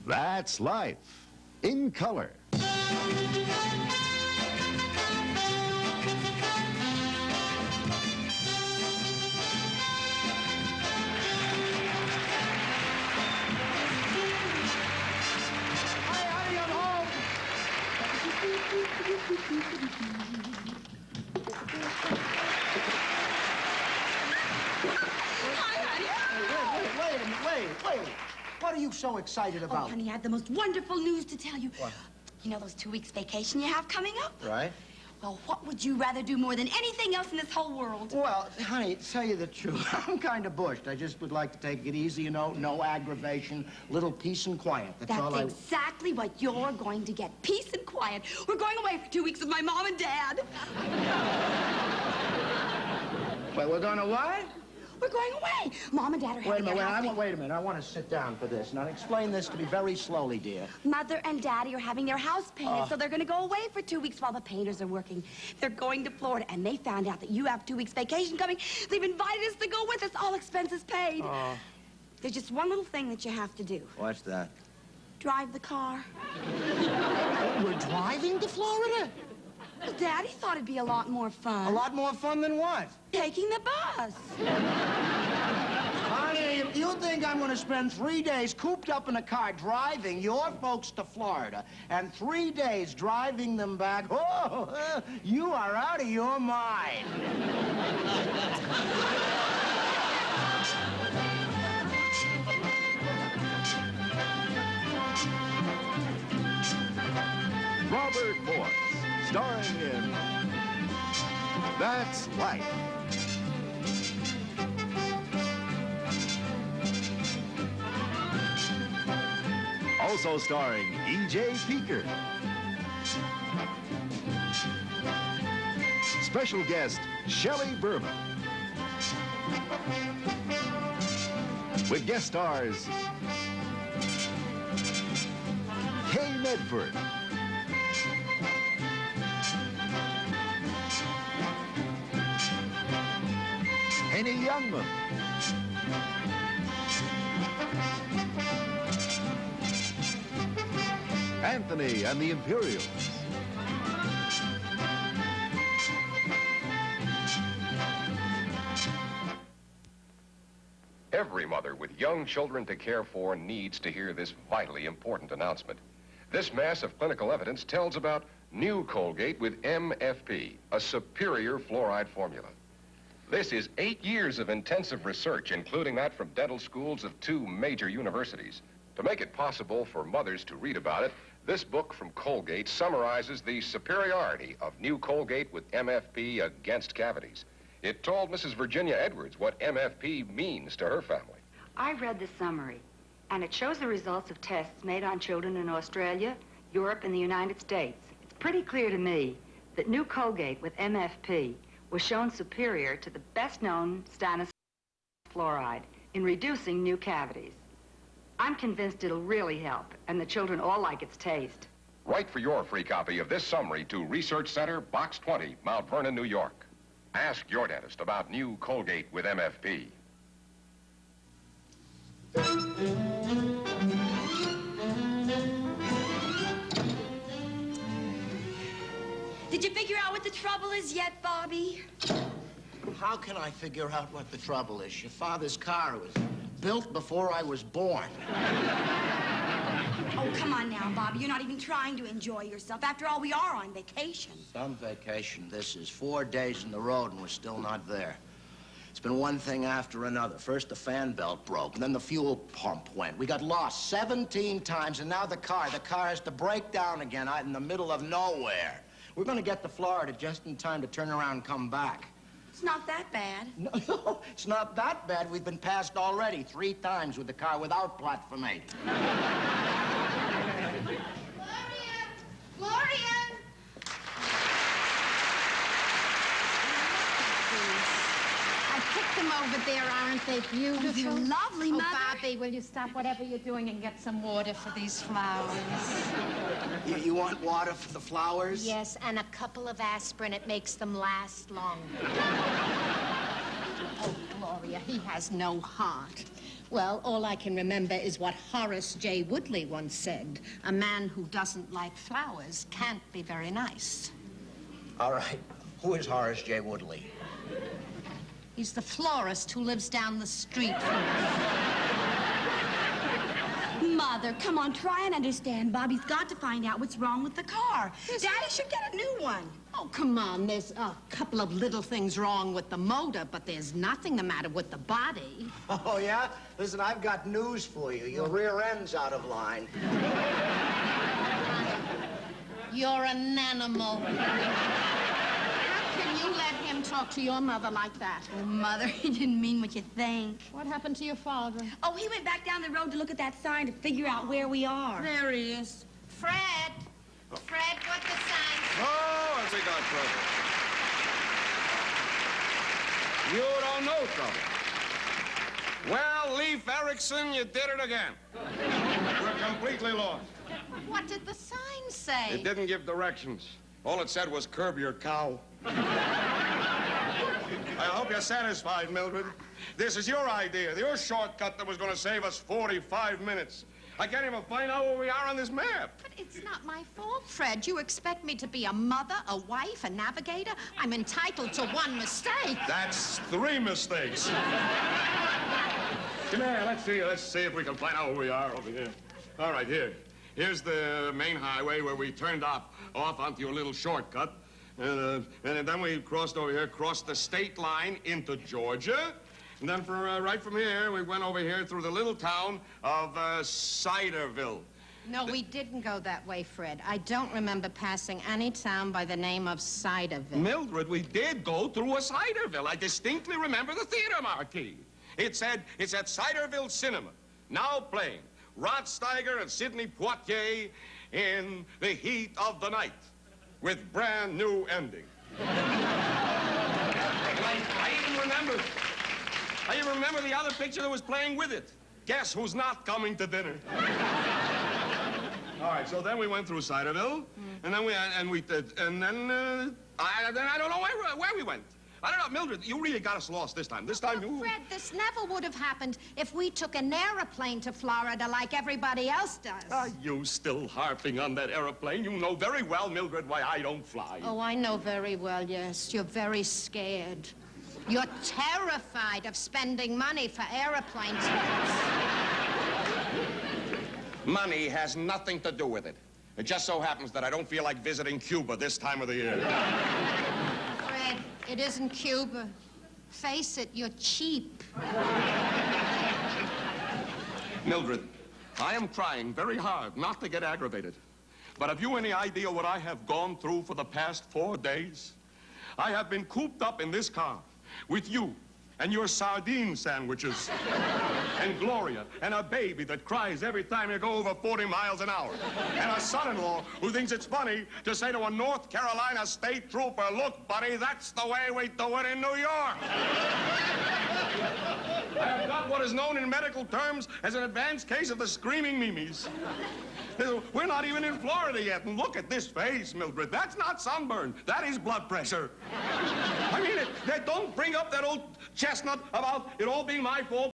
That's life in color. Wait. What are you so excited about? Oh, honey, I have the most wonderful news to tell you. What? You know those 2 weeks vacation you have coming up? Right. Well, what would you rather do more than anything else in this whole world? Well, honey, to tell you the truth, I'm kind of bushed. I just would like to take it easy, you know, no aggravation, little peace and quiet. That's all I... exactly what you're going to get, peace and quiet. We're going away for 2 weeks with my mom and dad. Wait, we're going to what? We're going away. Mom and Dad are having their house Wait a minute. I want to sit down for this. Now, explain this to me very slowly, dear. Mother and Daddy are having their house painted, so they're going to go away for 2 weeks while the painters are working. They're going to Florida, and they found out that you have 2 weeks vacation coming. They've invited us to go with us, all expenses paid. There's just one little thing that you have to do. What's that? Drive the car. We're driving to Florida? Well, Daddy thought it'd be a lot more fun. A lot more fun than what? Taking the bus. Honey, if you think I'm going to spend 3 days cooped up in a car driving your folks to Florida and 3 days driving them back, you are out of your mind. Robert Morse, starring in That's Life. Also starring E.J. Peeker. Special guest, Shelley Berman. With guest stars, Kay Medford. Henny Youngman. Anthony and the Imperials. Every mother with young children to care for needs to hear this vitally important announcement. This mass of clinical evidence tells about new Colgate with MFP, a superior fluoride formula. This is 8 years of intensive research, including that from dental schools of 2 major universities. To make it possible for mothers to read about it, this book from Colgate summarizes the superiority of new Colgate with MFP against cavities. It told Mrs. Virginia Edwards what MFP means to her family. I read the summary, and it shows the results of tests made on children in Australia, Europe, and the United States. It's pretty clear to me that new Colgate with MFP was shown superior to the best-known stannous fluoride in reducing new cavities. I'm convinced it'll really help, and the children all like its taste. Write for your free copy of this summary to Research Center, Box 20, Mount Vernon, New York. Ask your dentist about new Colgate with MFP. Did you figure out what the trouble is yet, Bobby? How can I figure out what the trouble is? Your father's car was built before I was born. Oh, come on now, Bobby. You're not even trying to enjoy yourself. After all, we are on vacation. Some vacation this is. 4 days in the road and we're still not there. It's been one thing after another. First the fan belt broke, and then the fuel pump went. We got lost 17 times, and now the car has to break down again out in the middle of nowhere. We're going to get to Florida just in time to turn around and come back. It's not that bad. No, it's not that bad. We've been passed already 3 times with the car without platform 8. Florian! I picked them over there, aren't they beautiful? Oh, lovely, Mother. Oh, Bobby, will you stop whatever you're doing and get some water for these flowers? You want water for the flowers? Yes, and a couple of aspirin. It makes them last longer. Oh, Gloria, he has no heart. Well, all I can remember is what Horace J. Woodley once said. A man who doesn't like flowers can't be very nice. All right. Who is Horace J. Woodley? He's the florist who lives down the street from us. Mother, come on, try and understand. Bobby's got to find out what's wrong with the car. Daddy should get a new one. Oh, come on. There's a couple of little things wrong with the motor, but there's nothing the matter with the body. Oh, yeah? Listen, I've got news for you. Your rear end's out of line. You're an animal. How can you let him talk to your mother like that? Oh, Mother, he didn't mean what you think. What happened to your father? Oh, he went back down the road to look at that sign to figure out where we are. There he is. Fred. Fred, what the sign say? Oh, has he got trouble? You don't know trouble. Well, Leif Erikson, you did it again. We're completely lost. What did the sign say? It didn't give directions. All it said was curb your cow. I hope you're satisfied, Mildred. This is your idea, your shortcut that was going to save us 45 minutes. I can't even find out where we are on this map. But it's not my fault, Fred. You expect me to be a mother, a wife, a navigator? I'm entitled to one mistake. That's 3 mistakes. Come here, let's see if we can find out where we are over here. All right, here. Here's the main highway where we turned off onto your little shortcut. And then we crossed over here, crossed the state line into Georgia. And then right from here, we went over here through the little town of Ciderville. No, we didn't go that way, Fred. I don't remember passing any town by the name of Ciderville. Mildred, we did go through a Ciderville. I distinctly remember the theater marquee. It said Ciderville Cinema, now playing Rod Steiger and Sidney Poitier in the heat of the night with brand new ending. I even remember the other picture that was playing with it. Guess who's not coming to dinner? All right, so then we went through Ciderville, and then I don't know where we went. I don't know, Mildred, you really got us lost this time. Fred, this never would have happened if we took an airplane to Florida like everybody else does. Are you still harping on that airplane? You know very well, Mildred, why I don't fly. Oh, I know very well, yes. You're very scared. You're terrified of spending money for airplane tickets. Money has nothing to do with it. It just so happens that I don't feel like visiting Cuba this time of the year. Fred, it isn't Cuba. Face it, you're cheap. Mildred, I am trying very hard not to get aggravated. But have you any idea what I have gone through for the past 4 days? I have been cooped up in this car with you and your sardine sandwiches and Gloria and a baby that cries every time you go over 40 miles an hour and a son-in-law who thinks it's funny to say to a North Carolina state trooper, look, buddy, that's the way we do it in New York. I have got what is known in medical terms as an advanced case of the screaming memes. We're not even in Florida yet, and look at this face, Mildred. That's not sunburn. That is blood pressure. I mean, don't bring up that old chestnut about it all being my fault